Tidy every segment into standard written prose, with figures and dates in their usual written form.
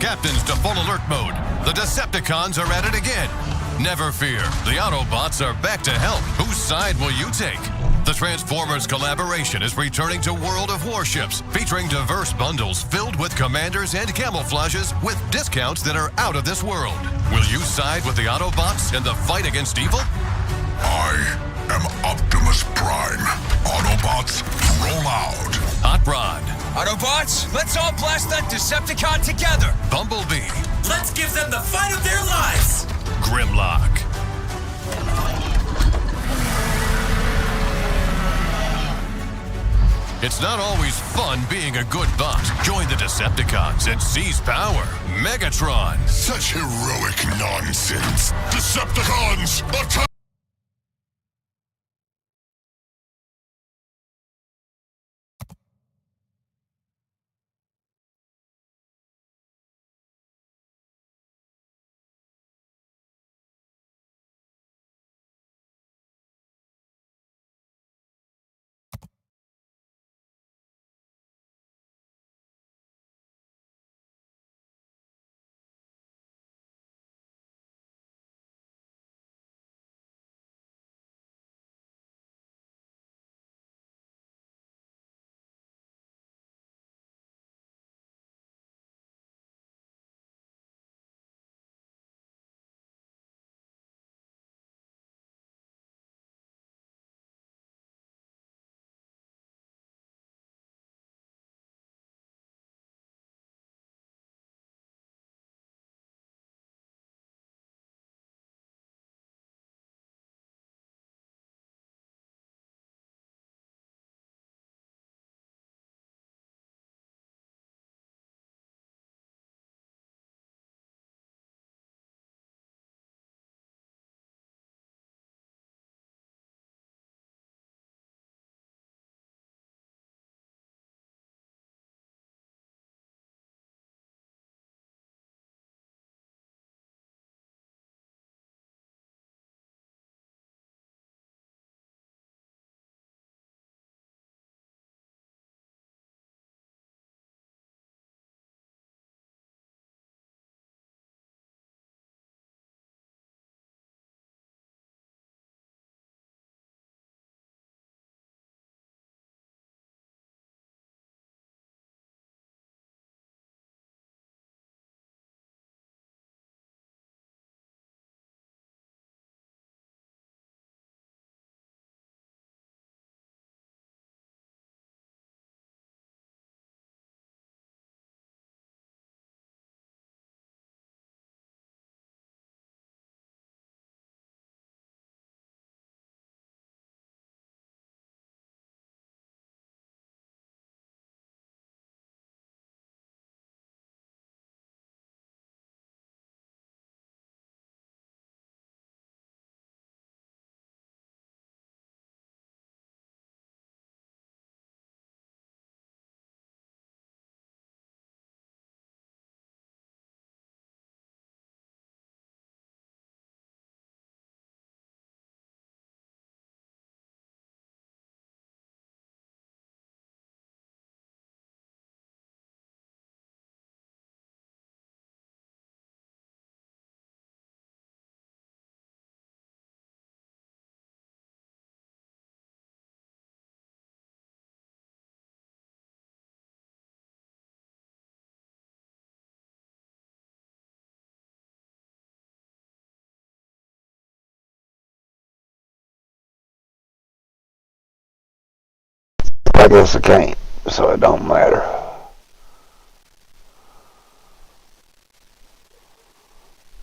Captains to full alert mode. The Decepticons are at it again. Never fear, the Autobots are back to help. Whose side will you take? The Transformers collaboration is returning to World of Warships, featuring diverse bundles filled with commanders and camouflages with discounts that are out of this world. Will you side with the Autobots in the fight against evil? I am Optimus Prime. Autobots, roll out. Hot Rod. Autobots, let's all blast that Decepticon together. Bumblebee. Let's give them the fight of their lives. Grimlock. It's not always fun being a good bot. Join the Decepticons and seize power. Megatron. Such heroic nonsense. Decepticons, attack! I guess I can't, so it don't matter.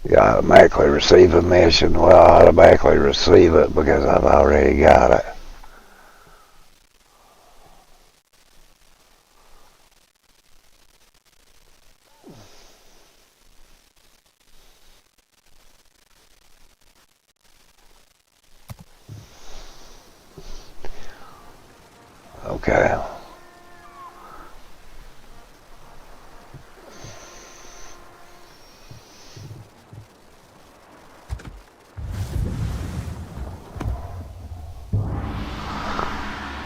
You automatically receive a mission. Well, I automatically receive it because I've already got it. Okay.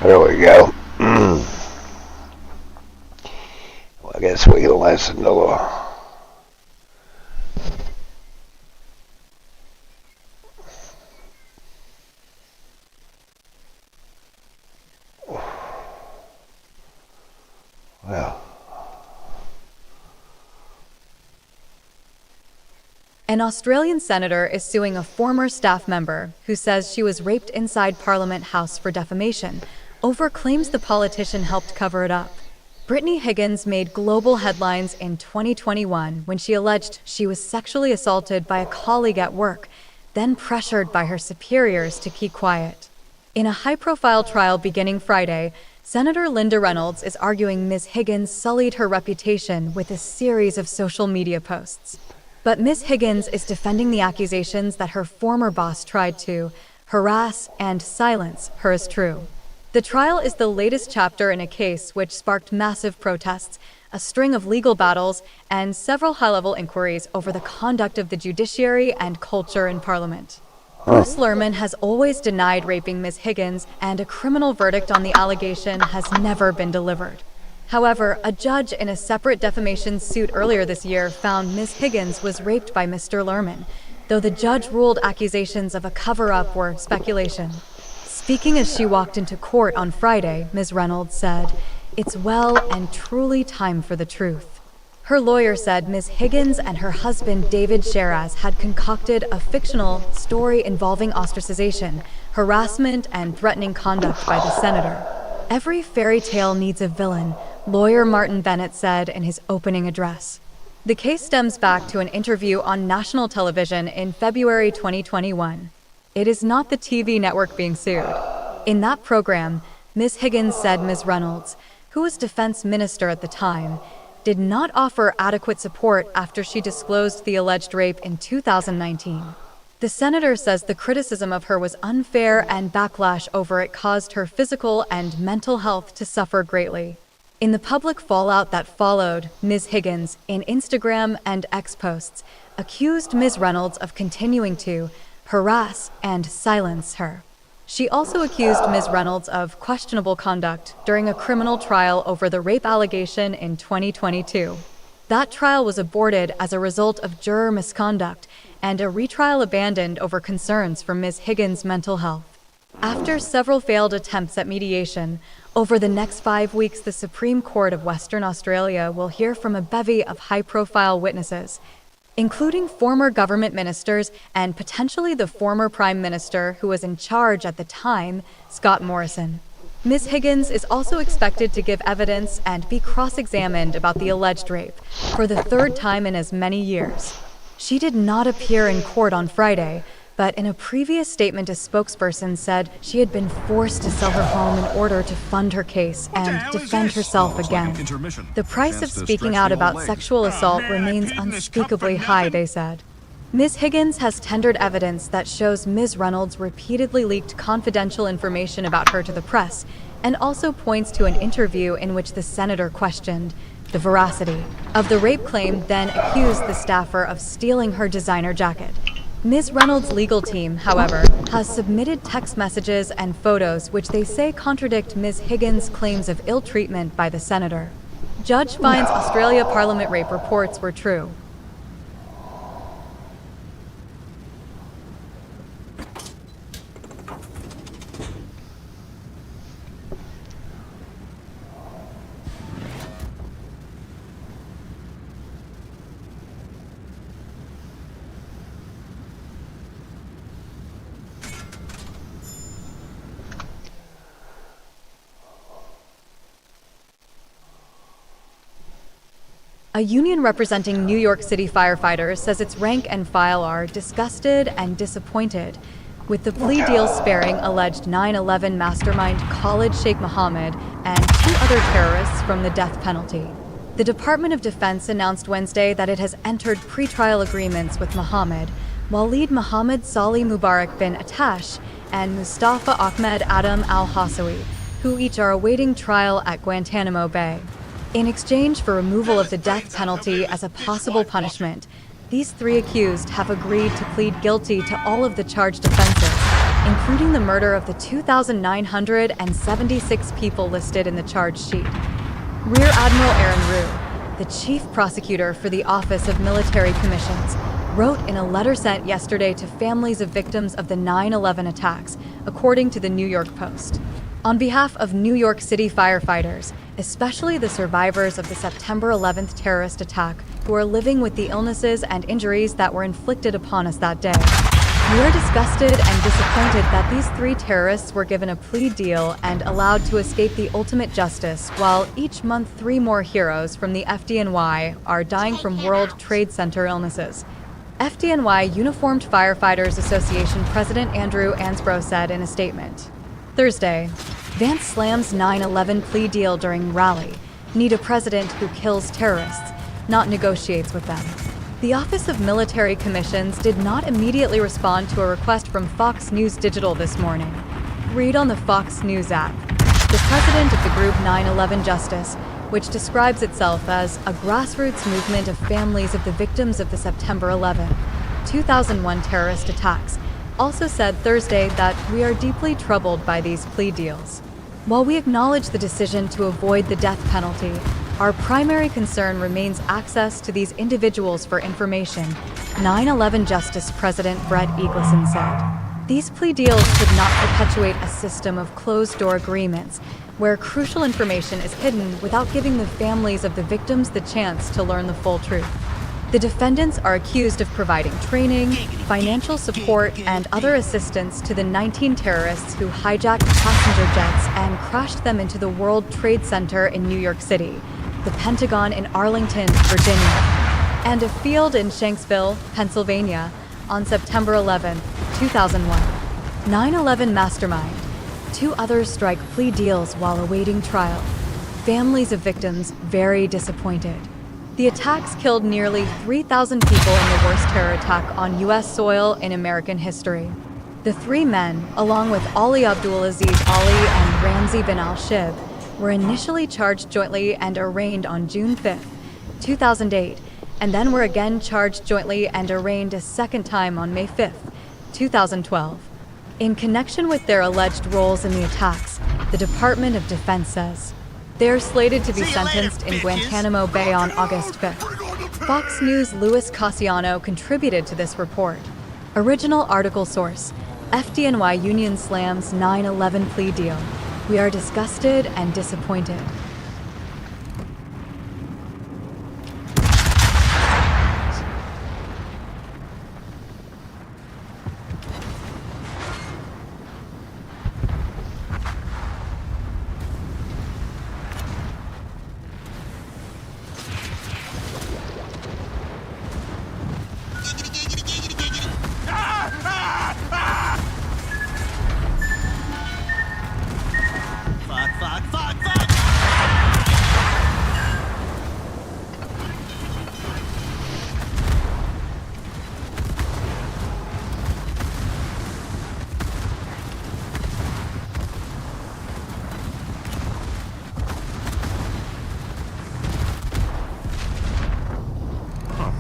There we go. Well, I guess we can listen to An Australian senator is suing a former staff member who says she was raped inside Parliament House for defamation over claims the politician helped cover it up. Brittany Higgins made global headlines in 2021 when she alleged she was sexually assaulted by a colleague at work, then pressured by her superiors to keep quiet. In a high-profile trial beginning Friday, Senator Linda Reynolds is arguing Ms. Higgins sullied her reputation with a series of social media posts. But Ms. Higgins is defending the accusations that her former boss tried to harass and silence her as true. The trial is the latest chapter in a case which sparked massive protests, a string of legal battles, and several high-level inquiries over the conduct of the judiciary and culture in Parliament. Bruce Lerman has always denied raping Ms. Higgins, and a criminal verdict on the allegation has never been delivered. However, a judge in a separate defamation suit earlier this year found Ms. Higgins was raped by Mr. Lerman, though the judge ruled accusations of a cover-up were speculation. Speaking as she walked into court on Friday, Ms. Reynolds said, "It's well and truly time for the truth." Her lawyer said Ms. Higgins and her husband David Sheraz had concocted a fictional story involving ostracization, harassment, and threatening conduct by the senator. "Every fairy tale needs a villain," lawyer Martin Bennett said in his opening address. The case stems back to an interview on national television in February 2021. It is not the TV network being sued. In that program, Ms. Higgins said Ms. Reynolds, who was defense minister at the time, did not offer adequate support after she disclosed the alleged rape in 2019. The senator says the criticism of her was unfair and backlash over it caused her physical and mental health to suffer greatly. In the public fallout that followed, Ms. Higgins, in Instagram and X posts, accused Ms. Reynolds of continuing to harass and silence her. She also accused Ms. Reynolds of questionable conduct during a criminal trial over the rape allegation in 2022. That trial was aborted as a result of juror misconduct and a retrial abandoned over concerns for Ms. Higgins' mental health. After several failed attempts at mediation, over the next 5 weeks the Supreme Court of Western Australia will hear from a bevy of high-profile witnesses, including former government ministers and potentially the former Prime Minister who was in charge at the time, Scott Morrison. Ms. Higgins is also expected to give evidence and be cross-examined about the alleged rape for the third time in as many years. She did not appear in court on Friday, but in a previous statement, a spokesperson said she had been forced to sell her home in order to fund her case and defend herself again. The price of speaking out about sexual assault remains unspeakably high, they said. Ms. Higgins has tendered evidence that shows Ms. Reynolds repeatedly leaked confidential information about her to the press, and also points to an interview in which the senator questioned the veracity of the rape claim, then accused the staffer of stealing her designer jacket. Ms. Reynolds' legal team, however, has submitted text messages and photos which they say contradict Ms. Higgins' claims of ill treatment by the senator. Judge finds Australia Parliament rape reports were true. A union representing New York City firefighters says its rank and file are disgusted and disappointed with the plea deal sparing alleged 9/11 mastermind Khalid Sheikh Mohammed and 2 other terrorists from the death penalty. The Department of Defense announced Wednesday that it has entered pretrial agreements with Mohammed, while lead Mohammed Salih Mubarak bin Attash and Mustafa Ahmed Adam al-Hassawi, who each are awaiting trial at Guantanamo Bay. In exchange for removal of the death penalty as a possible punishment, these 3 accused have agreed to plead guilty to all of the charged offenses, including the murder of the 2,976 people listed in the charge sheet. Rear Admiral Aaron Rue, the chief prosecutor for the Office of Military Commissions, wrote in a letter sent yesterday to families of victims of the 9/11 attacks, according to the New York Post. On behalf of New York City firefighters, especially the survivors of the September 11th terrorist attack, who are living with the illnesses and injuries that were inflicted upon us that day. We are disgusted and disappointed that these 3 terrorists were given a plea deal and allowed to escape the ultimate justice, while each month 3 more heroes from the FDNY are dying from World Trade Center illnesses. FDNY Uniformed Firefighters Association President Andrew Ansbro said in a statement, Thursday, Vance slams 9/11 plea deal during rally. Need a president who kills terrorists, not negotiates with them. The Office of Military Commissions did not immediately respond to a request from Fox News Digital this morning. Read on the Fox News app. The president of the group 9/11 Justice, which describes itself as a grassroots movement of families of the victims of the September 11, 2001 terrorist attacks, also said Thursday that we are deeply troubled by these plea deals. While we acknowledge the decision to avoid the death penalty, our primary concern remains access to these individuals for information, 9/11 Justice President Brett Eagleson said. These plea deals should not perpetuate a system of closed-door agreements where crucial information is hidden without giving the families of the victims the chance to learn the full truth. The defendants are accused of providing training, financial support, and other assistance to the 19 terrorists who hijacked passenger jets and crashed them into the World Trade Center in New York City, the Pentagon in Arlington, Virginia, and a field in Shanksville, Pennsylvania, on September 11, 2001. 9/11 mastermind. 2 others strike plea deals while awaiting trial. Families of victims very disappointed. The attacks killed nearly 3,000 people in the worst terror attack on U.S. soil in American history. The 3 men, along with Ali Abdulaziz Ali and Ramzi bin al-Shib, were initially charged jointly and arraigned on June 5, 2008, and then were again charged jointly and arraigned a second time on May 5, 2012. In connection with their alleged roles in the attacks, the Department of Defense says they are slated to be sentenced in Guantanamo Bay on August 5th. Fox News' Louis Cassiano contributed to this report. Original article source: FDNY Union slams 9/11 plea deal. We are disgusted and disappointed.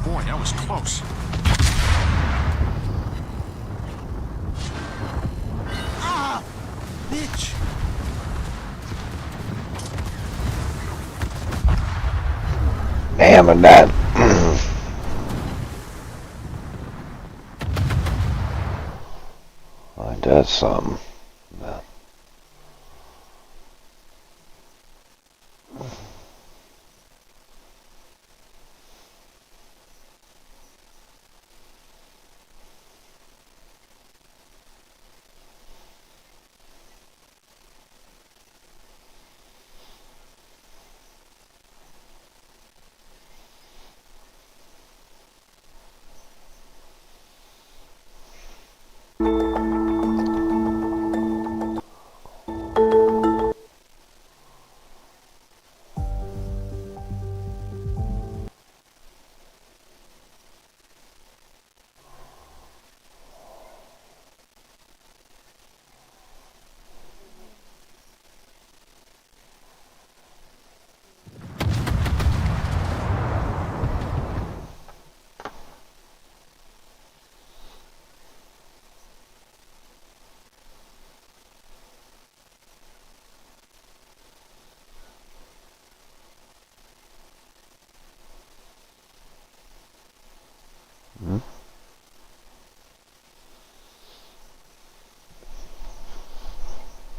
Boy, that was close. Ah! Bitch! Damn and that. Ain't that something?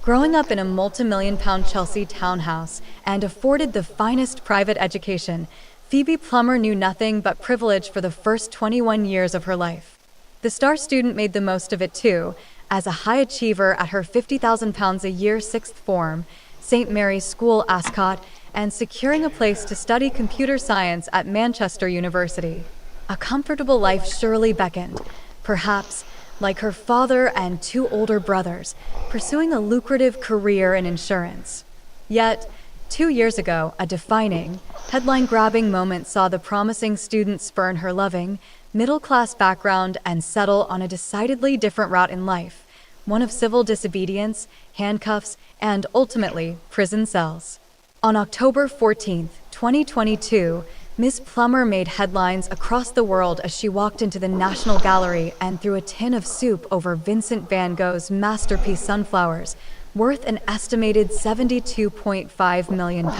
Growing up in a multi-million-pound Chelsea townhouse and afforded the finest private education, Phoebe Plummer knew nothing but privilege for the first 21 years of her life. The star student made the most of it too, as a high achiever at her £50,000 a year sixth form, St. Mary's School, Ascot, and securing a place to study computer science at Manchester University. A comfortable life surely beckoned, perhaps, like her father and two older brothers, pursuing a lucrative career in insurance. Yet, 2 years ago, a defining, headline-grabbing moment saw the promising student spurn her loving, middle-class background and settle on a decidedly different route in life, one of civil disobedience, handcuffs, and, ultimately, prison cells. On October 14, 2022, Ms. Plummer made headlines across the world as she walked into the National Gallery and threw a tin of soup over Vincent van Gogh's masterpiece Sunflowers, worth an estimated £72.5 million,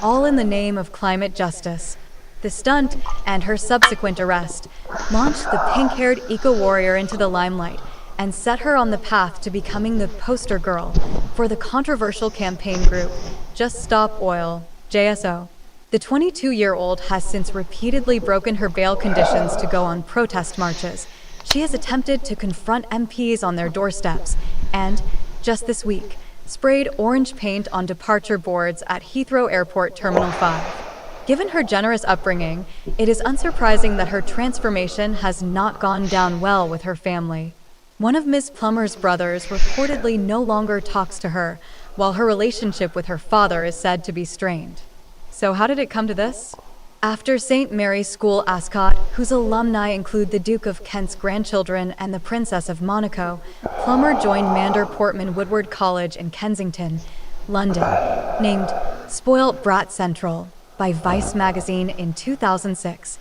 all in the name of climate justice. The stunt, and her subsequent arrest, launched the pink-haired eco-warrior into the limelight and set her on the path to becoming the poster girl for the controversial campaign group Just Stop Oil, JSO. The 22-year-old has since repeatedly broken her bail conditions to go on protest marches. She has attempted to confront MPs on their doorsteps and, just this week, sprayed orange paint on departure boards at Heathrow Airport Terminal 5. Given her generous upbringing, it is unsurprising that her transformation has not gone down well with her family. One of Ms. Plummer's brothers reportedly no longer talks to her, while her relationship with her father is said to be strained. So how did it come to this? After St. Mary's School, Ascot, whose alumni include the Duke of Kent's grandchildren and the Princess of Monaco, Plummer joined Mander Portman Woodward College in Kensington, London, named Spoilt Brat Central by Vice magazine in 2006,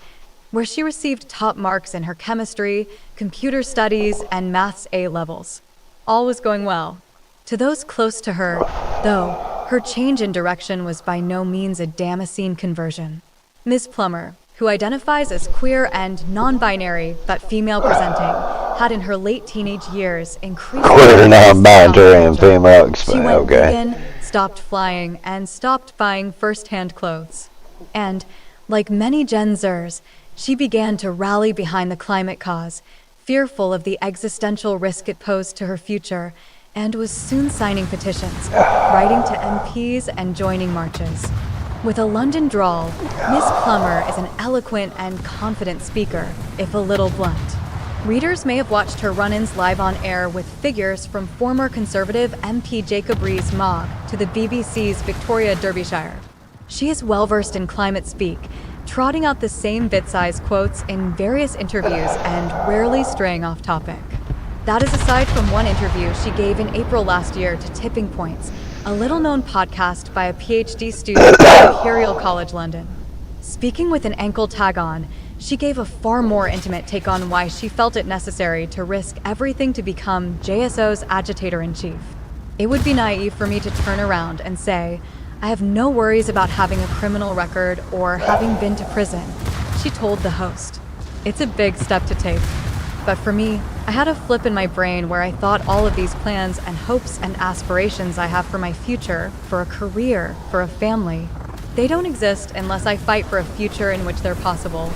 where she received top marks in her chemistry, computer studies, and maths A levels. All was going well. To those close to her, though, her change in direction was by no means a Damascene conversion. Ms. Plummer, who identifies as queer and non-binary but female-presenting, had in her late teenage years increased Queer, non-binary, and female. She went vegan, stopped flying, and stopped buying first-hand clothes. And, like many Gen Zers, she began to rally behind the climate cause, fearful of the existential risk it posed to her future, and was soon signing petitions, writing to MPs and joining marches. With a London drawl, Miss Plummer is an eloquent and confident speaker, if a little blunt. Readers may have watched her run-ins live on air with figures from former Conservative MP Jacob Rees-Mogg to the BBC's Victoria Derbyshire. She is well-versed in climate speak, trotting out the same bit-sized quotes in various interviews and rarely straying off topic. That is aside from one interview she gave in April last year to Tipping Points, a little-known podcast by a PhD student at Imperial College London. Speaking with an ankle tag on, she gave a far more intimate take on why she felt it necessary to risk everything to become JSO's agitator-in-chief. It would be naive for me to turn around and say, "I have no worries about having a criminal record or having been to prison," she told the host. It's a big step to take. But for me, I had a flip in my brain where I thought all of these plans and hopes and aspirations I have for my future, for a career, for a family, they don't exist unless I fight for a future in which they're possible.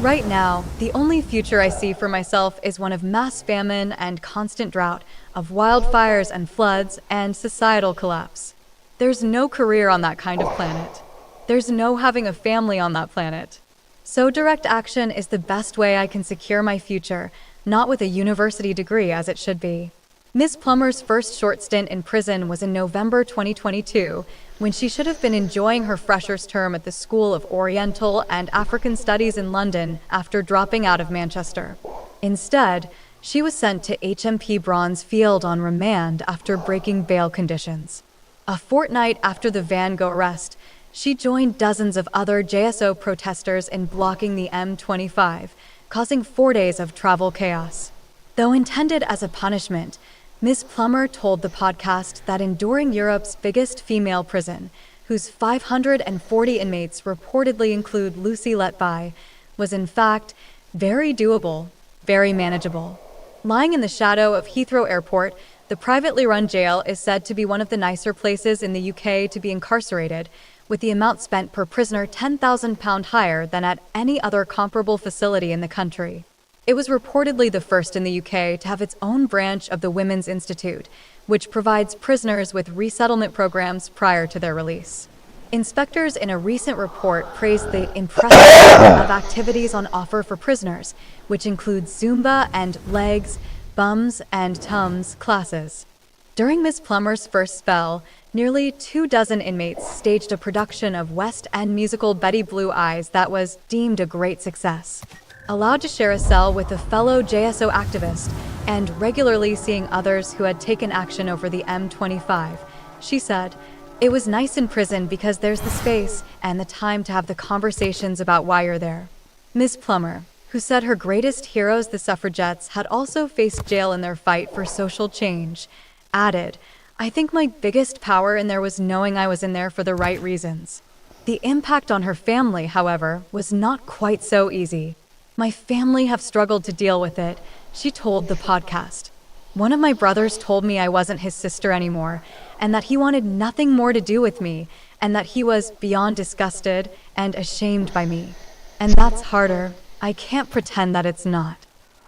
Right now, the only future I see for myself is one of mass famine and constant drought, of wildfires and floods and societal collapse. There's no career on that kind of planet. There's no having a family on that planet. So direct action is the best way I can secure my future, not with a university degree as it should be. Ms. Plummer's first short stint in prison was in November 2022, when she should have been enjoying her freshers' term at the School of Oriental and African Studies in London after dropping out of Manchester. Instead, she was sent to HMP Bronze Field on remand after breaking bail conditions. A fortnight after the Van Gogh arrest, she joined dozens of other JSO protesters in blocking the M25, causing 4 days of travel chaos. Though intended as a punishment, Ms. Plummer told the podcast that enduring Europe's biggest female prison, whose 540 inmates reportedly include Lucy Letby, was in fact very doable, very manageable. Lying in the shadow of Heathrow Airport, the privately run jail is said to be one of the nicer places in the UK to be incarcerated, with the amount spent per prisoner £10,000 higher than at any other comparable facility in the country. It was reportedly the first in the UK to have its own branch of the Women's Institute, which provides prisoners with resettlement programs prior to their release. Inspectors in a recent report praised the impressive number of activities on offer for prisoners, which include Zumba and legs, bums, and tums classes. During Ms. Plummer's first spell, nearly 24 inmates staged a production of West End musical Betty Blue Eyes that was deemed a great success. Allowed to share a cell with a fellow JSO activist and regularly seeing others who had taken action over the M25, she said, "It was nice in prison because there's the space and the time to have the conversations about why you're there." Ms. Plummer, who said her greatest heroes, the suffragettes, had also faced jail in their fight for social change, added, "I think my biggest power in there was knowing I was in there for the right reasons." The impact on her family, however, was not quite so easy. "My family have struggled to deal with it," she told the podcast. "One of my brothers told me I wasn't his sister anymore, and that he wanted nothing more to do with me, and that he was beyond disgusted and ashamed by me. And that's harder. I can't pretend that it's not."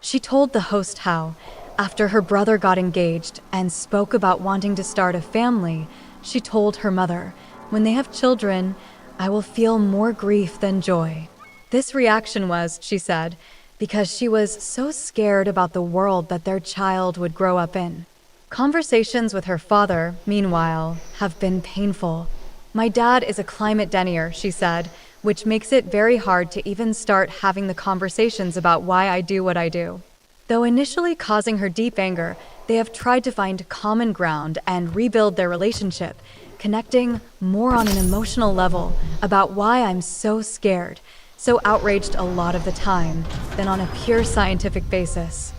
She told the host how, after her brother got engaged and spoke about wanting to start a family, she told her mother, "When they have children, I will feel more grief than joy." This reaction was, she said, because she was so scared about the world that their child would grow up in. Conversations with her father, meanwhile, have been painful. "My dad is a climate denier," she said, which makes it very hard to even start having the conversations about why I do what I do. Though initially causing her deep anger, they have tried to find common ground and rebuild their relationship, connecting more on an emotional level about why I'm so scared, so outraged a lot of the time, than on a pure scientific basis.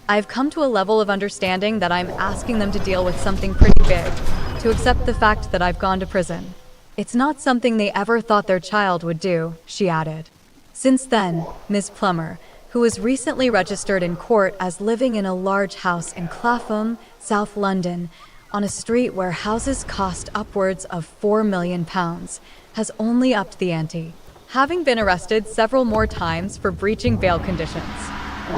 I've come to a level of understanding that I'm asking them to deal with something pretty big, to accept the fact that I've gone to prison. It's not something they ever thought their child would do," she added. Since then, Ms. Plummer, who was recently registered in court as living in a large house in Clapham, South London, on a street where houses cost upwards of £4 million, has only upped the ante, having been arrested several more times for breaching bail conditions.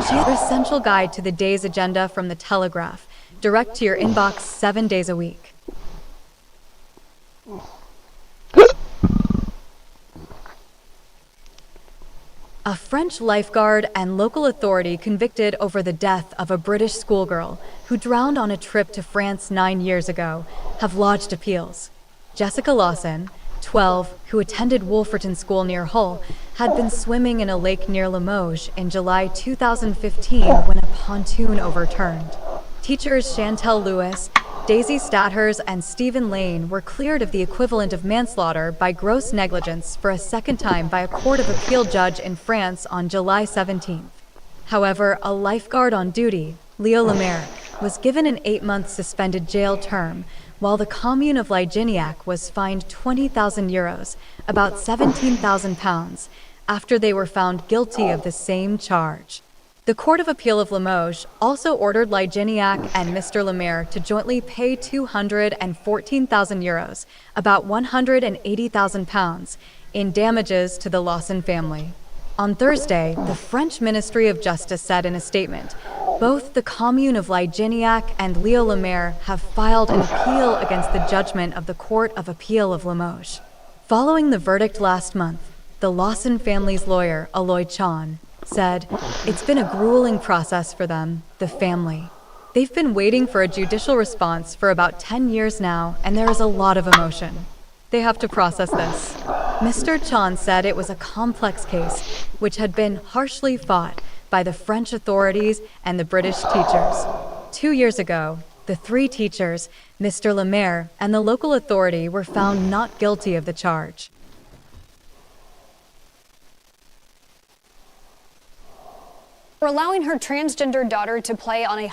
She has a essential guide to the day's agenda from The Telegraph, direct to your inbox 7 days a week. A French lifeguard and local authority convicted over the death of a British schoolgirl who drowned on a trip to France 9 years ago have lodged appeals. Jessica Lawson, 12, who attended Wolferton School near Hull, had been swimming in a lake near Limoges in July 2015 when a pontoon overturned. Teachers Chantel Lewis, Daisy Stathers, and Stephen Lane were cleared of the equivalent of manslaughter by gross negligence for a second time by a Court of Appeal judge in France on July 17th. However, a lifeguard on duty, Leo Lemaire, was given an 8-month suspended jail term, while the commune of Ligignac was fined €20,000, about £17,000, after they were found guilty of the same charge. The Court of Appeal of Limoges also ordered Ligignac and Mr. Lemaire to jointly pay €214,000, about £180,000, in damages to the Lawson family. On Thursday, the French Ministry of Justice said in a statement, both the commune of Ligignac and Leo Lemaire have filed an appeal against the judgment of the Court of Appeal of Limoges. Following the verdict last month, the Lawson family's lawyer, Aloy Chan, said, "It's been a grueling process for them, the family. They've been waiting for a judicial response for about 10 years now, and there is a lot of emotion. They have to process this." Mr. Chan said it was a complex case, which had been harshly fought by the French authorities and the British teachers. 2 years ago, the 3 teachers, Mr. Lemaire, and the local authority were found not guilty of the charge. For allowing her transgender daughter to play on a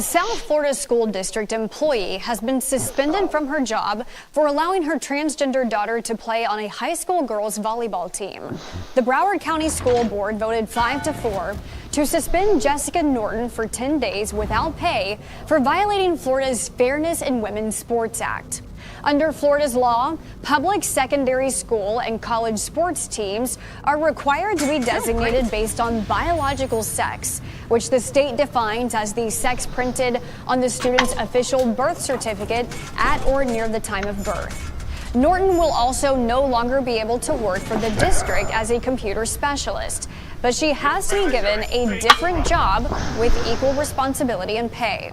South Florida school district employee has been suspended from her job for allowing her transgender daughter to play on a high school girls volleyball team. The Broward County School Board voted 5-4 to suspend Jessica Norton for 10 days without pay for violating Florida's Fairness in Women's Sports Act. Under Florida's law, public secondary school and college sports teams are required to be designated based on biological sex, which the state defines as the sex printed on the student's official birth certificate at or near the time of birth. Norton will also no longer be able to work for the district as a computer specialist, but she has to be given a different job with equal responsibility and pay.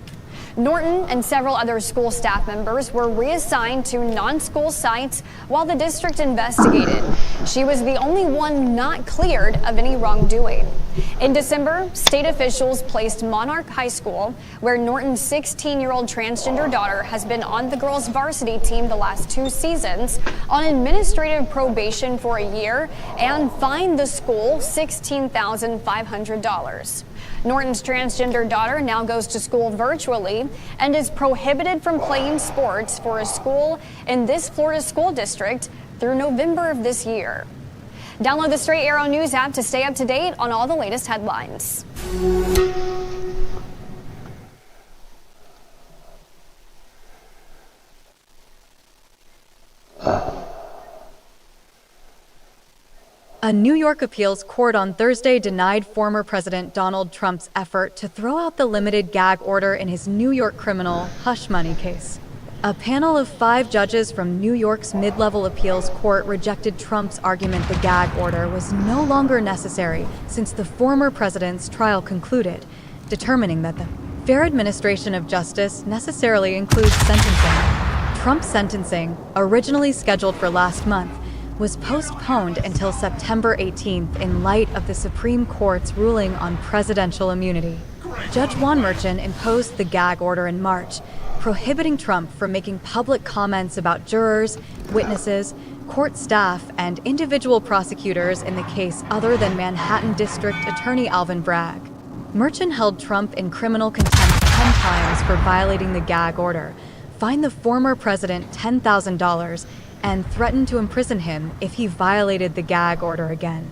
Norton and several other school staff members were reassigned to non-school sites while the district investigated. She was the only one not cleared of any wrongdoing. In December, state officials placed Monarch High School, where Norton's 16-year-old transgender daughter has been on the girls' varsity team the last 2 seasons, on administrative probation for a year and fined the school $16,500. Norton's transgender daughter now goes to school virtually and is prohibited from playing sports for a school in this Florida school district through November of this year. Download the Straight Arrow News app to stay up to date on all the latest headlines. A New York appeals court on Thursday denied former President Donald Trump's effort to throw out the limited gag order in his New York criminal hush money case. A panel of 5 judges from New York's mid-level appeals court rejected Trump's argument the gag order was no longer necessary since the former president's trial concluded, determining that the fair administration of justice necessarily includes sentencing. Trump's sentencing, originally scheduled for last month, was postponed until September 18th in light of the Supreme Court's ruling on presidential immunity. Judge Juan Merchan imposed the gag order in March, prohibiting Trump from making public comments about jurors, witnesses, court staff, and individual prosecutors in the case other than Manhattan District Attorney Alvin Bragg. Merchan held Trump in criminal contempt 10 times for violating the gag order, fined the former president $10,000, and threatened to imprison him if he violated the gag order again.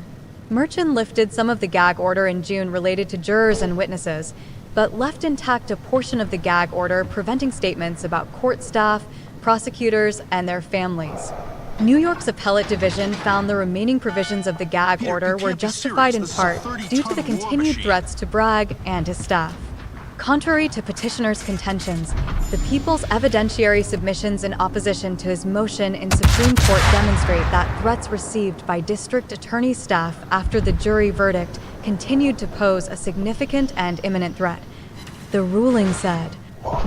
Merchan lifted some of the gag order in June related to jurors and witnesses, but left intact a portion of the gag order preventing statements about court staff, prosecutors, and their families. New York's appellate division found the remaining provisions of the gag order were justified in part due to the continued threats to Bragg and his staff. Contrary to petitioner's contentions, the people's evidentiary submissions in opposition to his motion in Supreme Court demonstrate that threats received by district attorney staff after the jury verdict continued to pose a significant and imminent threat. The ruling said,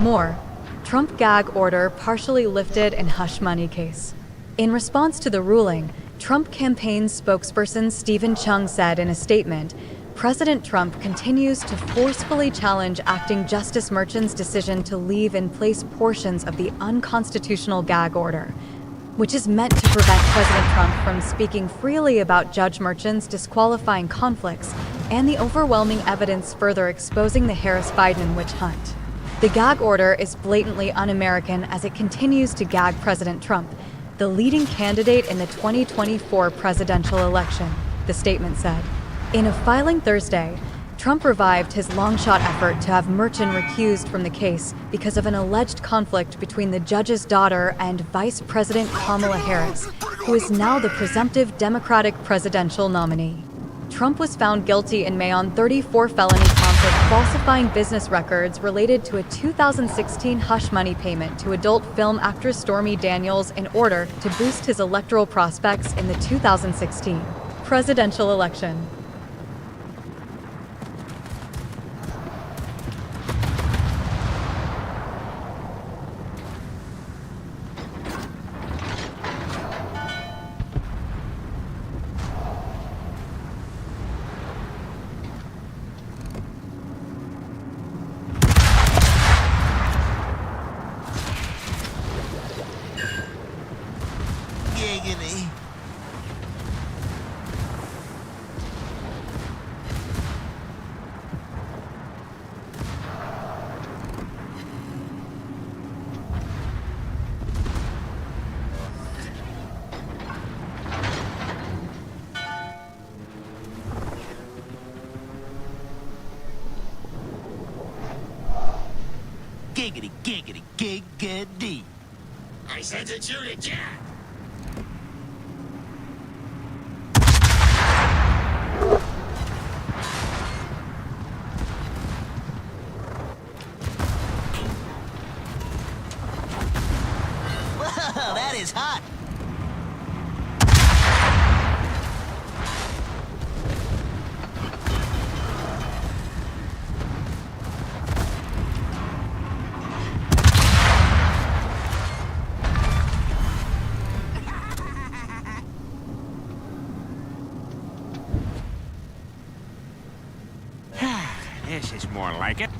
more, Trump gag order partially lifted in hush money case. In response to the ruling, Trump campaign spokesperson Stephen Chung said in a statement, President Trump continues to forcefully challenge acting Justice Merchan's decision to leave in place portions of the unconstitutional gag order, which is meant to prevent President Trump from speaking freely about Judge Merchan's disqualifying conflicts and the overwhelming evidence further exposing the Harris-Biden witch hunt. The gag order is blatantly un-American as it continues to gag President Trump, the leading candidate in the 2024 presidential election, the statement said. In a filing Thursday, Trump revived his long-shot effort to have Merchan recused from the case because of an alleged conflict between the judge's daughter and Vice President Kamala Harris, who is now the presumptive Democratic presidential nominee. Trump was found guilty in May on 34 felony counts of falsifying business records related to a 2016 hush money payment to adult film actress Stormy Daniels in order to boost his electoral prospects in the 2016 presidential election. Giggity. Giggity, giggity, giggity. I said to shoot it, Jack. Whoa, that is hot. This is more like it.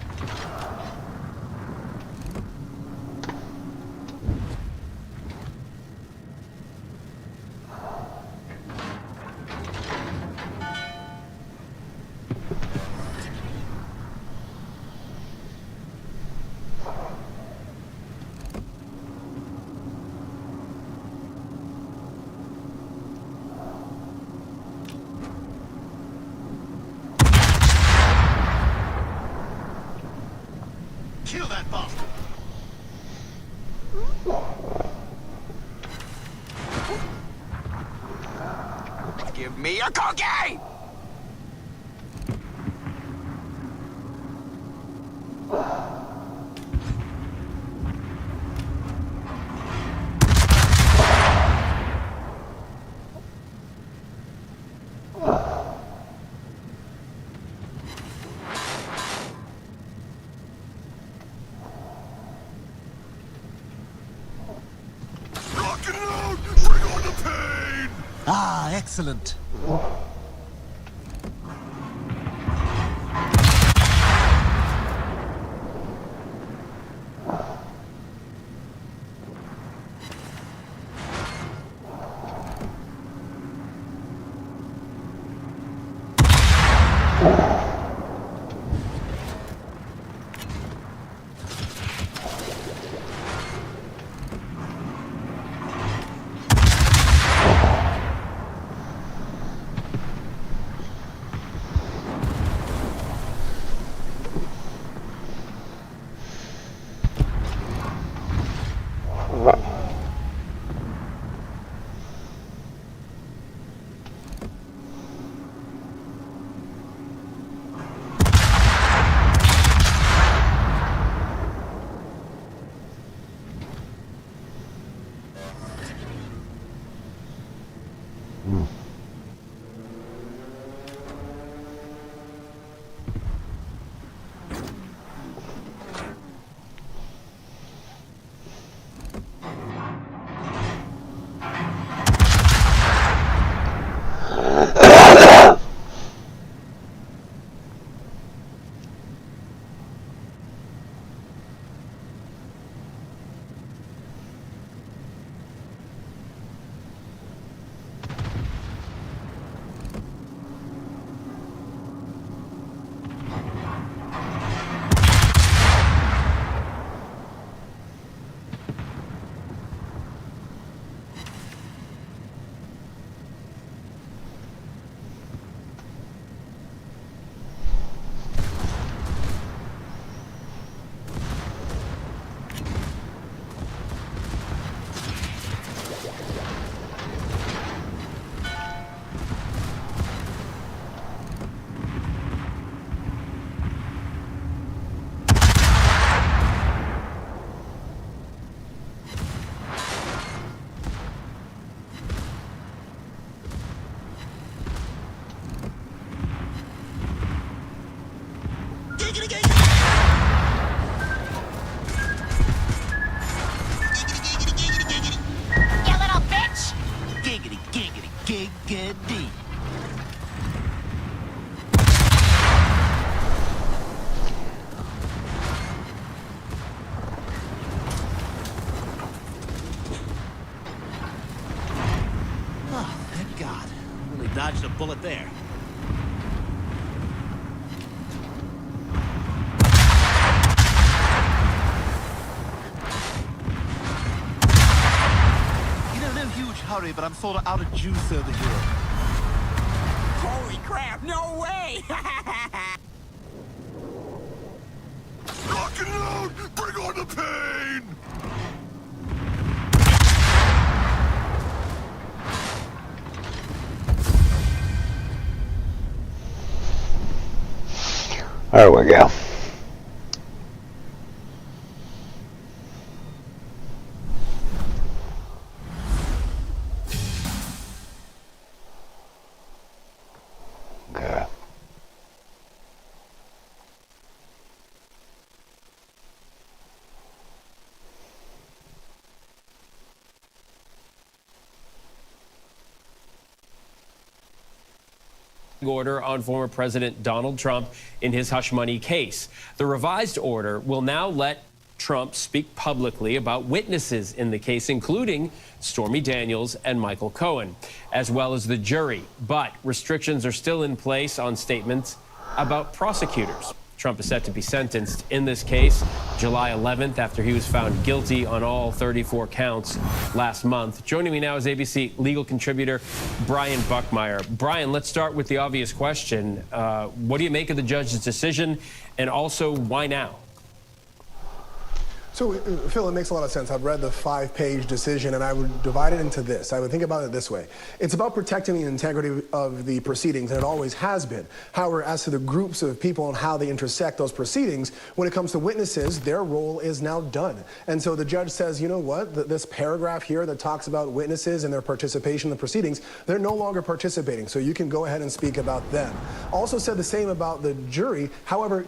Kill that bastard. Give me a cookie! Rock it out! Bring on the pain! Ah, excellent. Giggity. Oh, thank God. Really dodged a bullet there. Hurry, but I'm sort of out of juice over here. Holy crap, no way! Rock it out! Bring on the pain! There we go. Okay. Order on former President Donald Trump in his hush money case. The revised order will now let Trump speak publicly about witnesses in the case, including Stormy Daniels and Michael Cohen, as well as the jury. But restrictions are still in place on statements about prosecutors. Trump is set to be sentenced in this case July 11th after he was found guilty on all 34 counts last month. Joining me now is ABC legal contributor Brian Buckmeyer. Brian, let's start with the obvious question. What do you make of the judge's decision, and also why now? So, Phil, it makes a lot of sense. I've read the 5-page decision, and I would divide it into this. I would think about it this way. It's about protecting the integrity of the proceedings, and it always has been. However, as to the groups of people and how they intersect those proceedings, when it comes to witnesses, their role is now done. And so the judge says, you know what, this paragraph here that talks about witnesses and their participation in the proceedings, they're no longer participating, so you can go ahead and speak about them. Also said the same about the jury. However,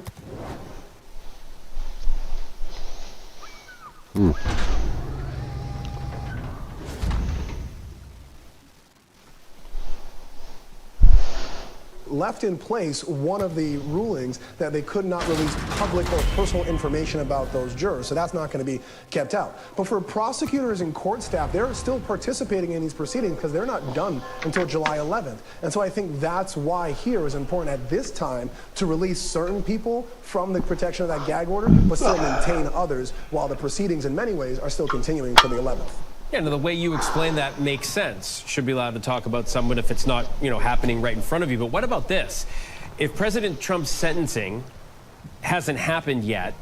left in place one of the rulings that they could not release public or personal information about those jurors. So that's not going to be kept out. But for prosecutors and court staff, they're still participating in these proceedings because they're not done until July 11th. And so I think that's why here is important at this time to release certain people from the protection of that gag order, but still maintain others while the proceedings in many ways are still continuing until the 11th. Yeah, no, the way you explain that makes sense. Should be allowed to talk about someone if it's not, happening right in front of you. But what about this? If President Trump's sentencing hasn't happened yet,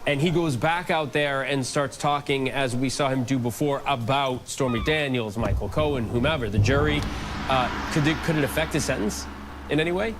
and he goes back out there and starts talking, as we saw him do before, about Stormy Daniels, Michael Cohen, whomever, the jury, could it affect his sentence in any way?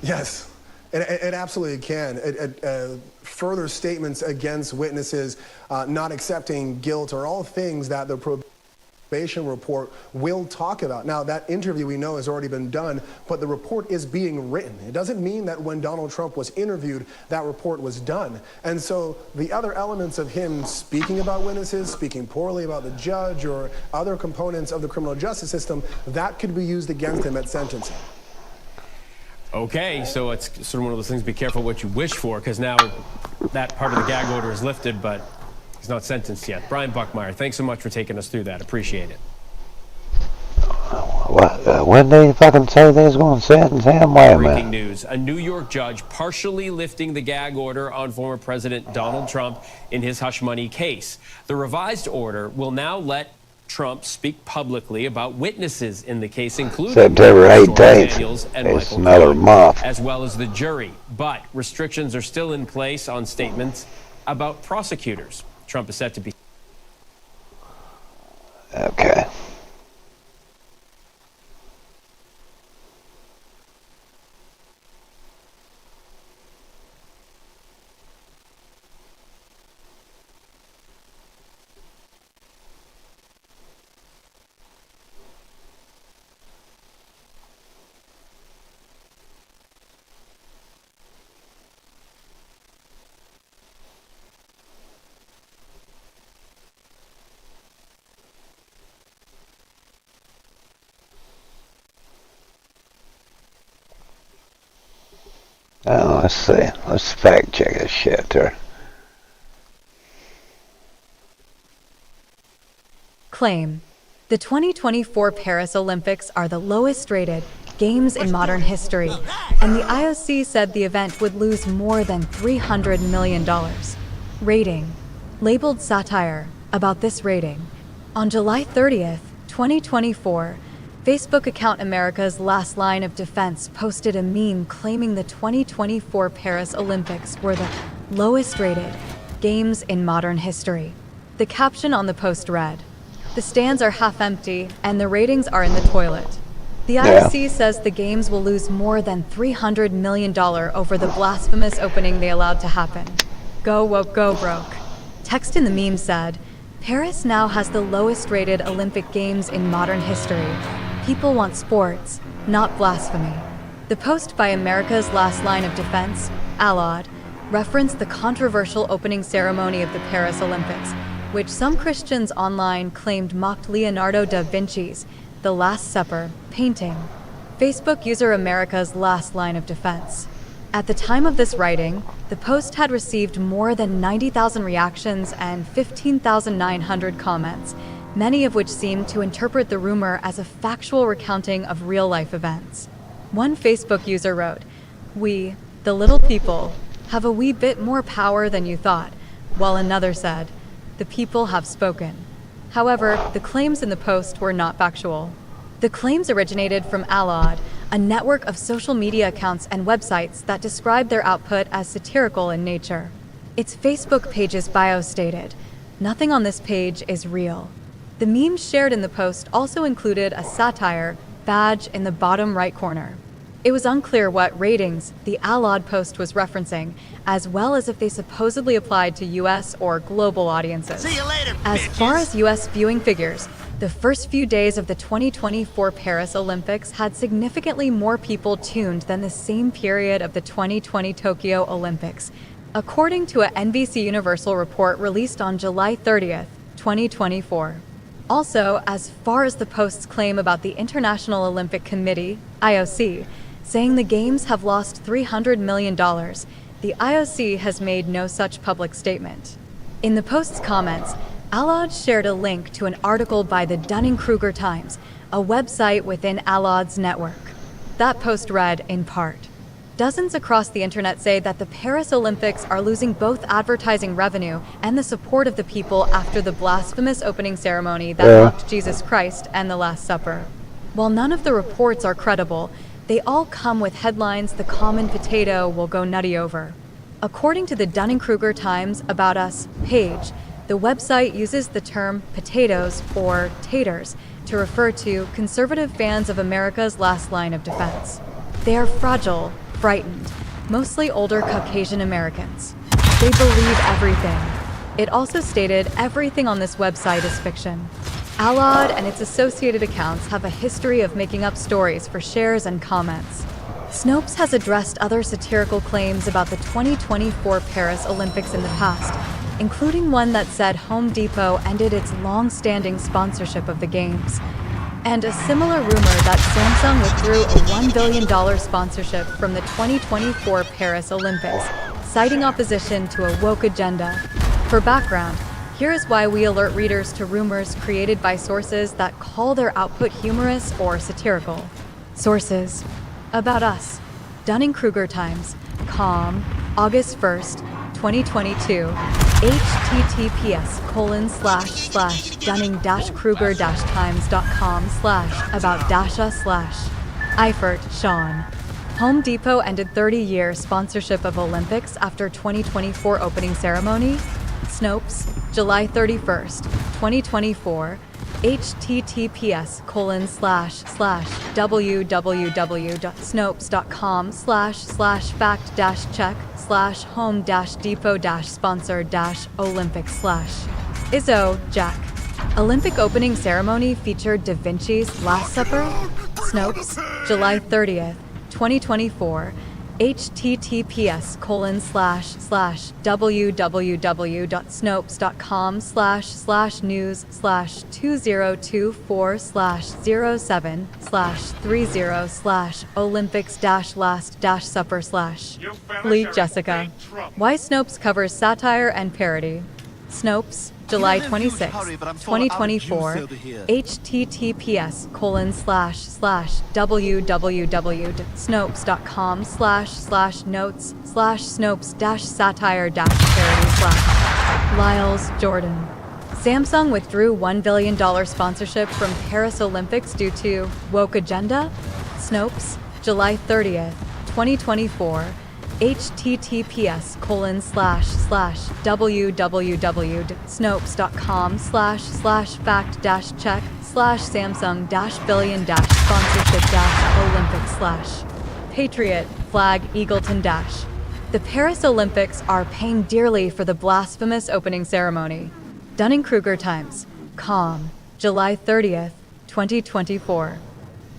Yes. It absolutely can. Further statements against witnesses not accepting guilt are all things that the probation report will talk about. Now, that interview we know has already been done, but the report is being written. It doesn't mean that when Donald Trump was interviewed, that report was done. And so the other elements of him speaking about witnesses, speaking poorly about the judge, or other components of the criminal justice system, that could be used against him at sentencing. Okay, so it's sort of one of those things, be careful what you wish for, because now that part of the gag order is lifted, but he's not sentenced yet. Brian Buckmeyer, thanks so much for taking us through that. Appreciate it. When they fucking say they was going to sentence him? Wait a minute. Breaking news. A New York judge partially lifting the gag order on former President Donald Trump in his hush money case. The revised order will now let Trump speak publicly about witnesses in the case, including September 18th. Daniels and It's Michael another Cohen, month. as well as the jury. But restrictions are still in place on statements about prosecutors. Trump is set to be. Okay. Let's see. Let's fact check this shit here. Claim. The 2024 Paris Olympics are the lowest rated games in modern history, and the IOC said the event would lose more than $300 million. Rating. Labeled satire about this rating. On July 30th, 2024, Facebook account America's Last Line of Defense posted a meme claiming the 2024 Paris Olympics were the lowest rated games in modern history. The caption on the post read, "The stands are half empty and the ratings are in the toilet." The IOC says the Games will lose more than $300 million over the blasphemous opening they allowed to happen. Go woke, go broke. Text in the meme said, Paris now has the lowest rated Olympic Games in modern history. People want sports, not blasphemy. The post by America's Last Line of Defense, Allied, referenced the controversial opening ceremony of the Paris Olympics, which some Christians online claimed mocked Leonardo da Vinci's The Last Supper painting. Facebook user America's Last Line of Defense. At the time of this writing, the post had received more than 90,000 reactions and 15,900 comments, many of which seemed to interpret the rumor as a factual recounting of real-life events. One Facebook user wrote, "We, the little people, have a wee bit more power than you thought," while another said, "The people have spoken." However, the claims in the post were not factual. The claims originated from Allied, a network of social media accounts and websites that describe their output as satirical in nature. Its Facebook page's bio stated, "Nothing on this page is real." The memes shared in the post also included a satire badge in the bottom right corner. It was unclear what ratings the Allied post was referencing, as well as if they supposedly applied to US or global audiences. See you later, As bitches. far as US viewing figures, the first few days of the 2024 Paris Olympics had significantly more people tuned than the same period of the 2020 Tokyo Olympics, according to a NBC Universal report released on July 30th, 2024. Also, as far as the post's claim about the International Olympic Committee, IOC, saying the Games have lost $300 million, the IOC has made no such public statement. In the post's comments, Allied shared a link to an article by the Dunning-Kruger Times, a website within Allied's network. That post read, in part, "Dozens across the internet say that the Paris Olympics are losing both advertising revenue and the support of the people after the blasphemous opening ceremony that mocked Jesus Christ and the Last Supper. While none of the reports are credible, they all come with headlines the common potato will go nutty over." According to the Dunning-Kruger Times About Us page, the website uses the term potatoes or taters to refer to conservative fans of America's Last Line of Defense. They are fragile, frightened, mostly older Caucasian Americans. They believe everything. It also stated everything on this website is fiction. Allied and its associated accounts have a history of making up stories for shares and comments. Snopes has addressed other satirical claims about the 2024 Paris Olympics in the past, including one that said Home Depot ended its long-standing sponsorship of the Games, and a similar rumor that Samsung withdrew a $1 billion sponsorship from the 2024 Paris Olympics, citing opposition to a woke agenda. For background, here is why we alert readers to rumors created by sources that call their output humorous or satirical. Sources: About Us, Dunning-Kruger Times, com, August 1st, 2022, https://dunning-kruger-times.com/about-us/ Eifert, Sean. Home Depot ended 30-year sponsorship of Olympics after 2024 opening ceremony. Snopes, July 31st, 2024, https://www.snopes.com/fact-check/home-depot-sponsor-Olympics/. Izzo, Jack. Olympic opening ceremony featured Da Vinci's Last Supper? Snopes, July 30th, 2024, https://www.snopes.com/news/2024/07/Olympics-last-supper/. Lee Jessica. Why Snopes covers satire and parody. Snopes, July 26, 2024, https://www.snopes.com/notes/snopes-satire-parody/. Lyles, Jordan. Samsung withdrew $1 billion sponsorship from Paris Olympics due to woke agenda? Snopes, July 30th, 2024, https://www.snopes.com/fact-check/. Patriot flag Eagleton Dash. The Paris Olympics are paying dearly for the blasphemous opening ceremony. Dunning-Kruger Times, com, July 30th, 2024.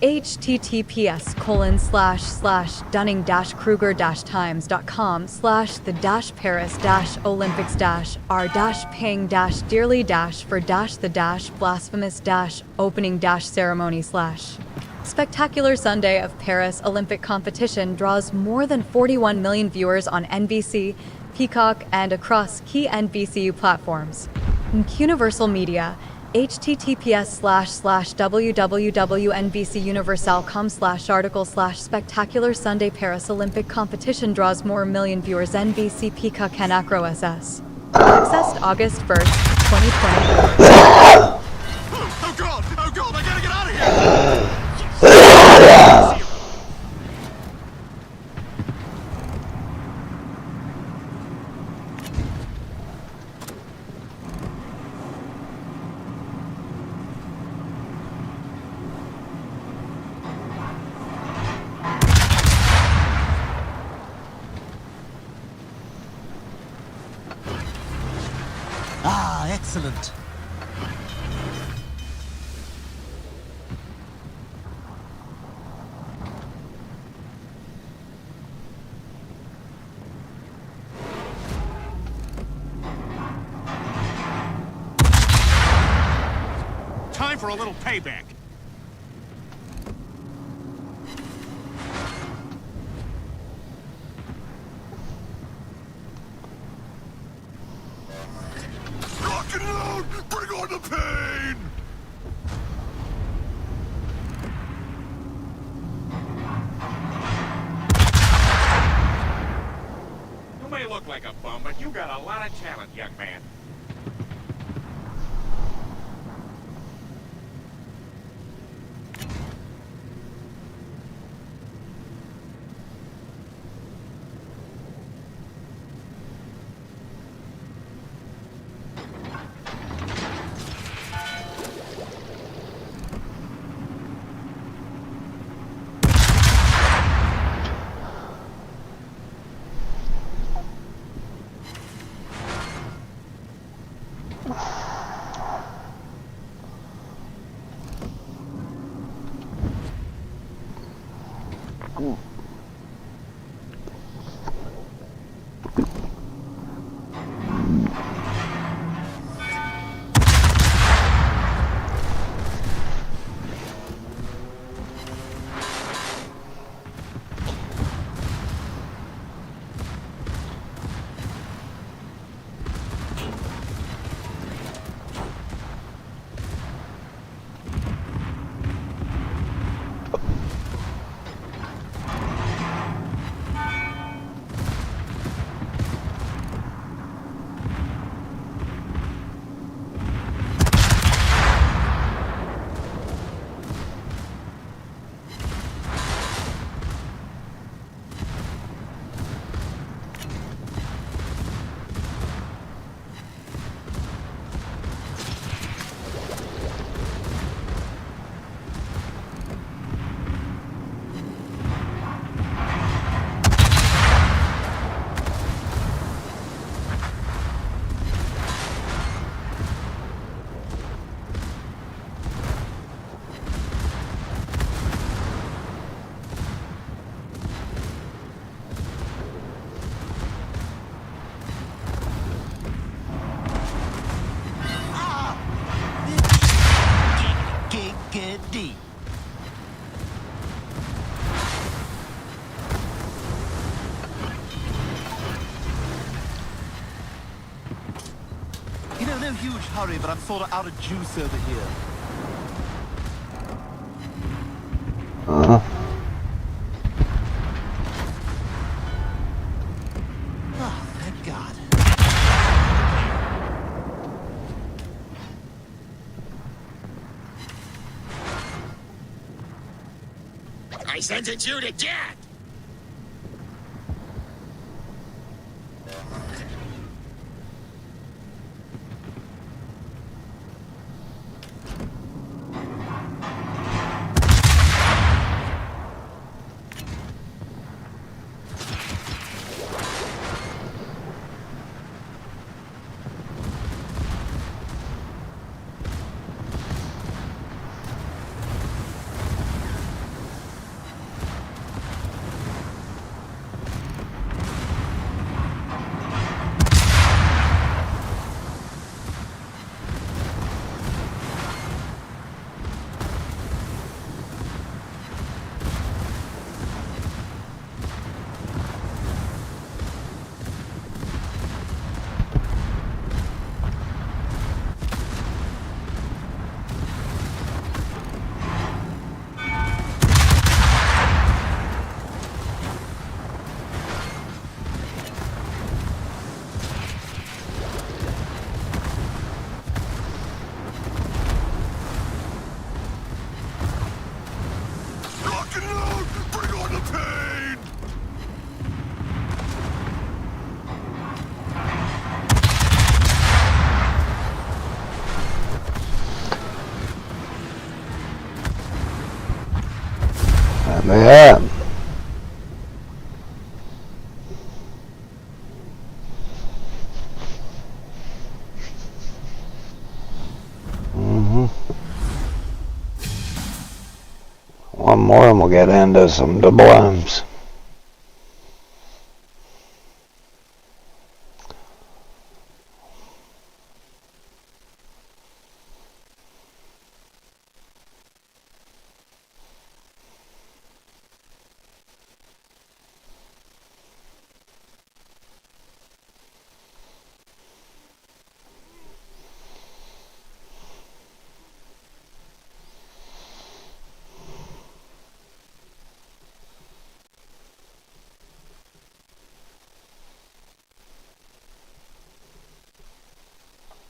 https://dunning-kruger-times.com/the-paris-olympics-r-paying-dearly-for-opening-ceremony/ Spectacular Sunday of Paris Olympic competition draws more than 41 million viewers on NBC, Peacock, and across key NBCU platforms. Universal Media, https://www.nbcuniversal.com/article/spectacular Sunday Paris Olympic competition draws more million viewers NBC Peacock and Acro SS. Accessed August 1st, 2020. Oh God! Oh God! I gotta get out of here! Ah, excellent. Time for a little payback. Rock and load! Bring on the pain! You may look like a bum, but you got a lot of talent, young man. Giggity. You know, no huge hurry, but I'm sort of out of juice over here. Oh, thank God. I sentenced you to death! Yeah. One more and we'll get into some doubloons.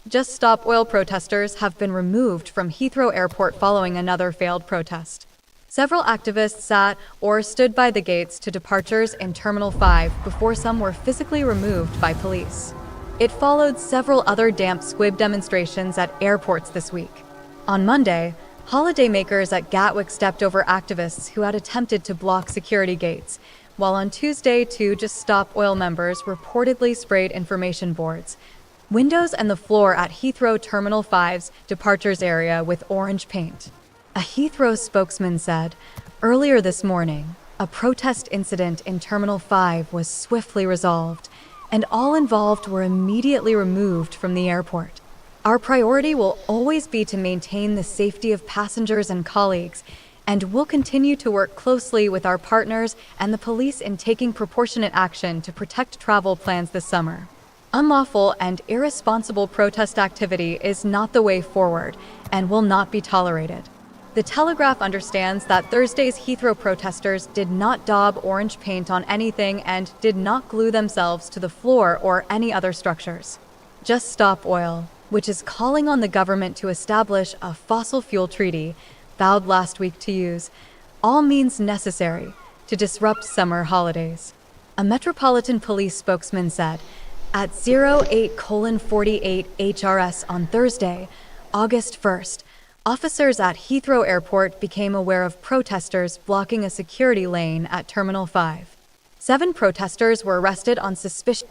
Just Stop Oil protesters have been removed from Heathrow Airport following another failed protest. Several activists sat or stood by the gates to departures in Terminal 5 before some were physically removed by police. It followed several other damp squib demonstrations at airports this week. On Monday, holidaymakers at Gatwick stepped over activists who had attempted to block security gates, while on Tuesday, two Just Stop Oil members reportedly sprayed information boards, windows and the floor at Heathrow Terminal 5's departures area with orange paint. A Heathrow spokesman said, earlier this morning, a protest incident in Terminal 5 was swiftly resolved, and all involved were immediately removed from the airport. Our priority will always be to maintain the safety of passengers and colleagues, and we'll continue to work closely with our partners and the police in taking proportionate action to protect travel plans this summer. Unlawful and irresponsible protest activity is not the way forward and will not be tolerated. The Telegraph understands that Thursday's Heathrow protesters did not daub orange paint on anything and did not glue themselves to the floor or any other structures. Just Stop Oil, which is calling on the government to establish a fossil fuel treaty, vowed last week to use all means necessary to disrupt summer holidays. A Metropolitan Police spokesman said, at 08:48 HRS on Thursday, August 1st, officers at Heathrow Airport became aware of protesters blocking a security lane at Terminal 5. 7 protesters were arrested on suspicion.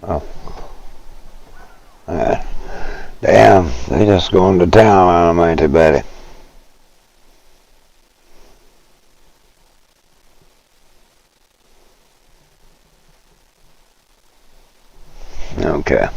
Oh. Damn, they just going to town on them, ain't they, Betty? Okay.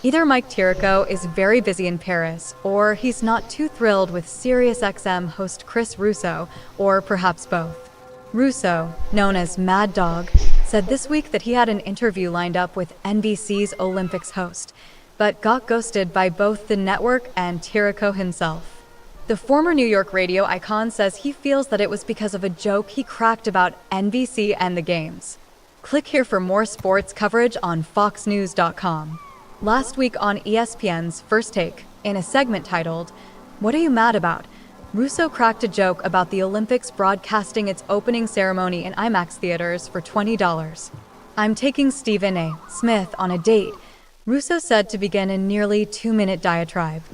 Either Mike Tirico is very busy in Paris, or he's not too thrilled with SiriusXM host Chris Russo, or perhaps both. Russo, known as Mad Dog, said this week that he had an interview lined up with NBC's Olympics host, but got ghosted by both the network and Tirico himself. The former New York radio icon says he feels that it was because of a joke he cracked about NBC and the games. Click here for more sports coverage on foxnews.com. Last week on ESPN's First Take, in a segment titled, What Are You Mad About?, Russo cracked a joke about the Olympics broadcasting its opening ceremony in IMAX theaters for $20. I'm taking Stephen A. Smith on a date, Russo said to begin a nearly 2-minute diatribe.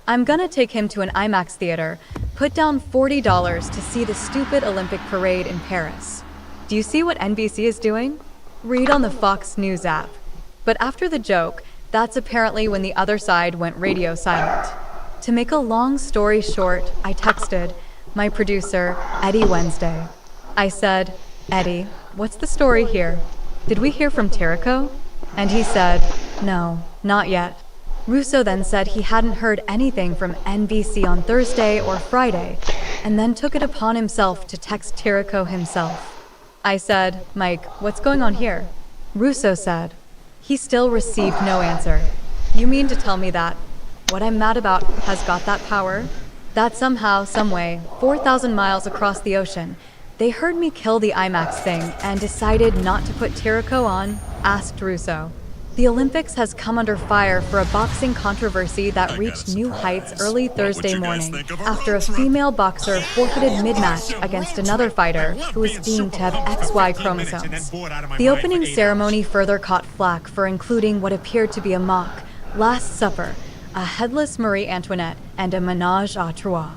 I'm gonna take him to an IMAX theater, put down $40 to see the stupid Olympic parade in Paris. Do you see what NBC is doing? Read on the Fox News app. But after the joke, that's apparently when the other side went radio silent. To make a long story short, I texted my producer, Eddie Wednesday. I said, Eddie, what's the story here? Did we hear from Tirico? And he said, no, not yet. Russo then said he hadn't heard anything from NBC on Thursday or Friday, and then took it upon himself to text Tirico himself. I said, Mike, what's going on here? Russo said, he still received no answer. You mean to tell me that what I'm mad about has got that power? That somehow, someway, 4,000 miles across the ocean, they heard me kill the IMAX thing and decided not to put Tirico on? Asked Russo. The Olympics has come under fire for a boxing controversy that reached new heights early Thursday morning after a female boxer forfeited mid-match against another fighter who was deemed to have XY chromosomes. The opening ceremony further caught flack for including what appeared to be a mock Last Supper, a headless Marie Antoinette, and a menage a trois.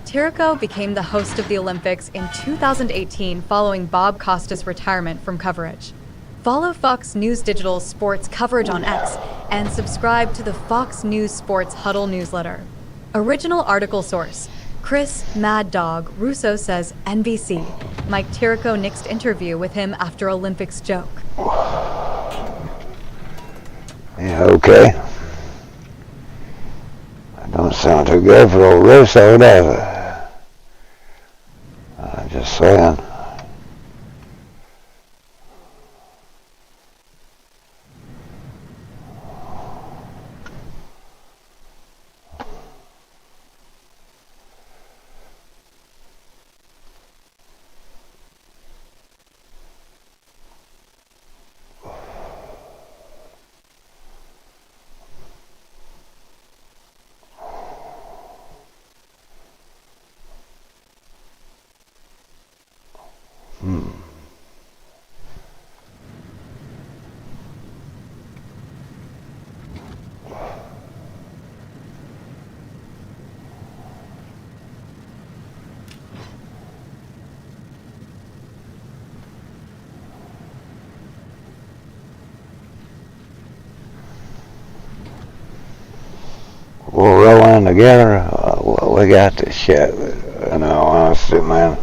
Tirico became the host of the Olympics in 2018 following Bob Costas' retirement from coverage. Follow Fox News Digital's sports coverage on X and subscribe to the Fox News Sports Huddle newsletter. Original article source: Chris Mad Dog Russo says NBC. Mike Tirico nixed interview with him after Olympics joke. Yeah, okay. That don't sound too good for old Russo, does it? I'm just saying. We're rolling together. We got this shit. In all honesty, man.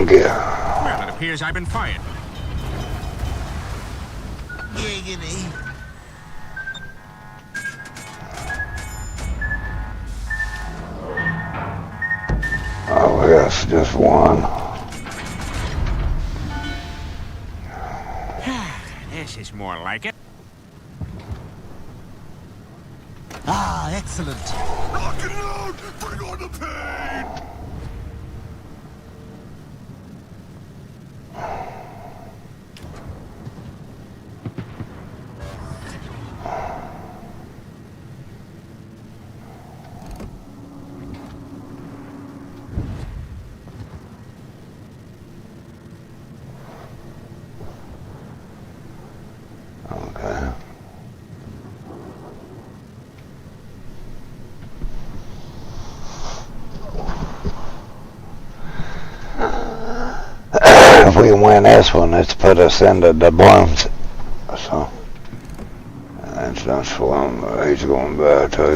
Well, it appears I've been fired. Giggity. Oh, yes, just one. This is more like it. Ah, excellent. Rock and load! Bring on the pain! Okay. If we win this one, it's put us into the blooms. So that's not slow. He's going back too.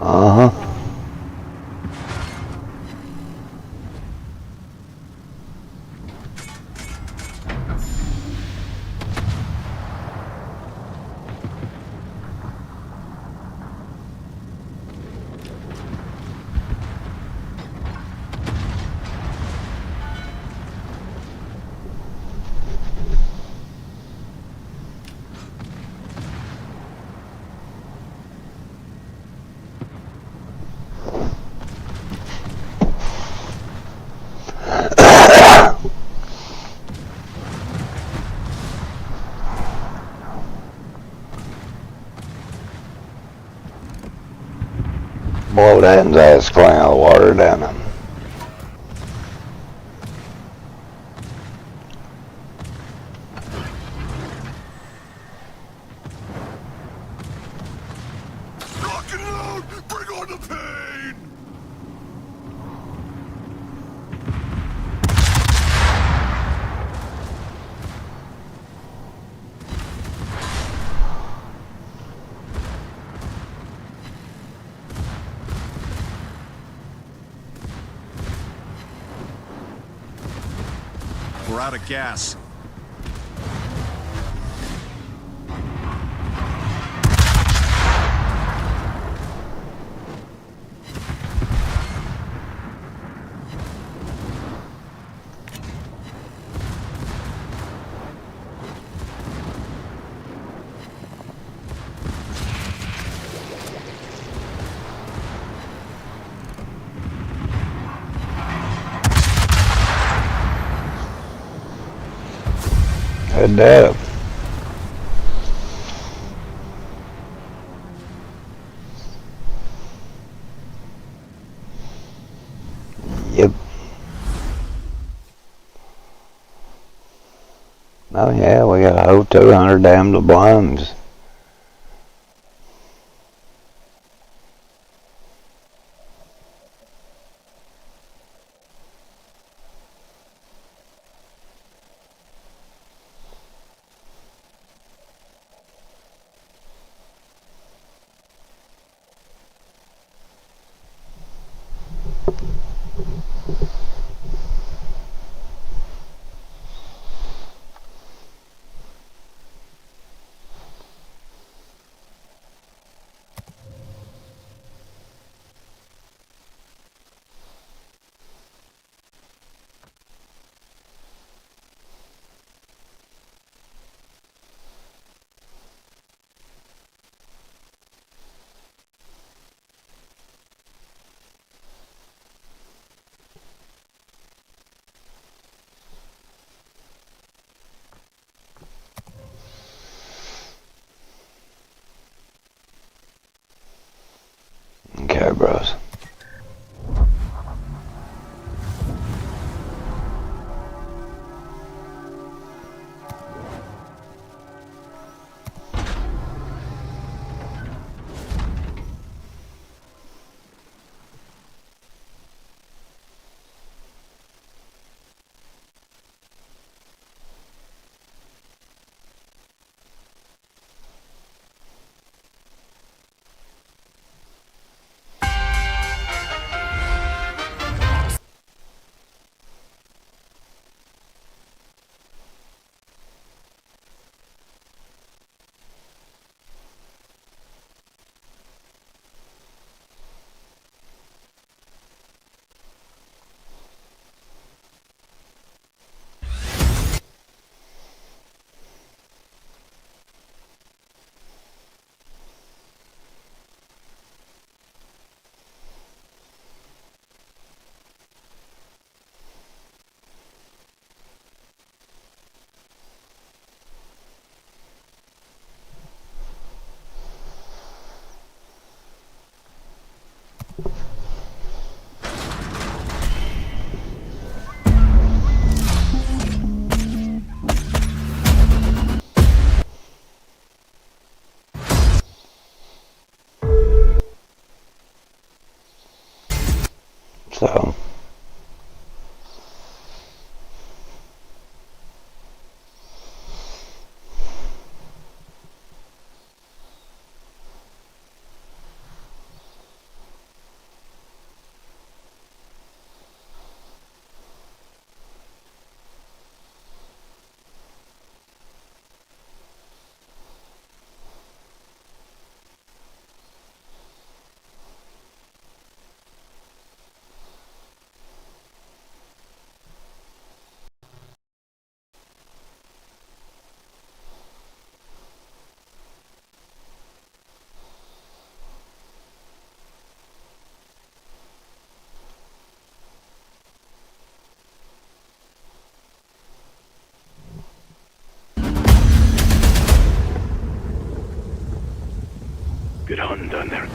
Uh-huh. Blow that ass clean out of the water down him. Rock and load! Bring on the pain! We're out of gas. Head up. Yep. Oh yeah, we got a whole 200 damn doubloons. bros. So Good hunting down there.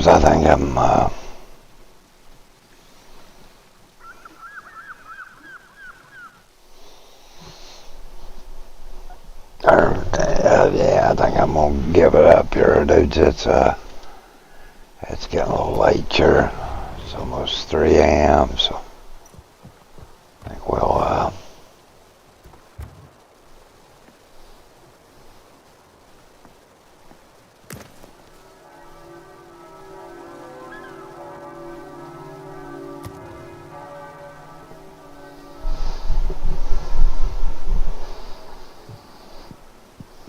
times I think I'm yeah, I think I'm gonna give it up here, dudes. It's getting a little late here. It's almost 3 a.m. So I think we'll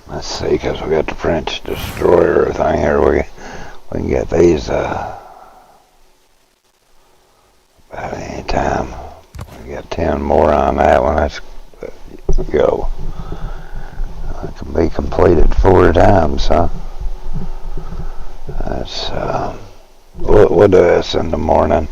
let's see, because we got the French destroyer thing here. We can get these about any time. We got 10 more on that one. Let's go. It can be completed 4 times, huh? That's we'll do this in the morning.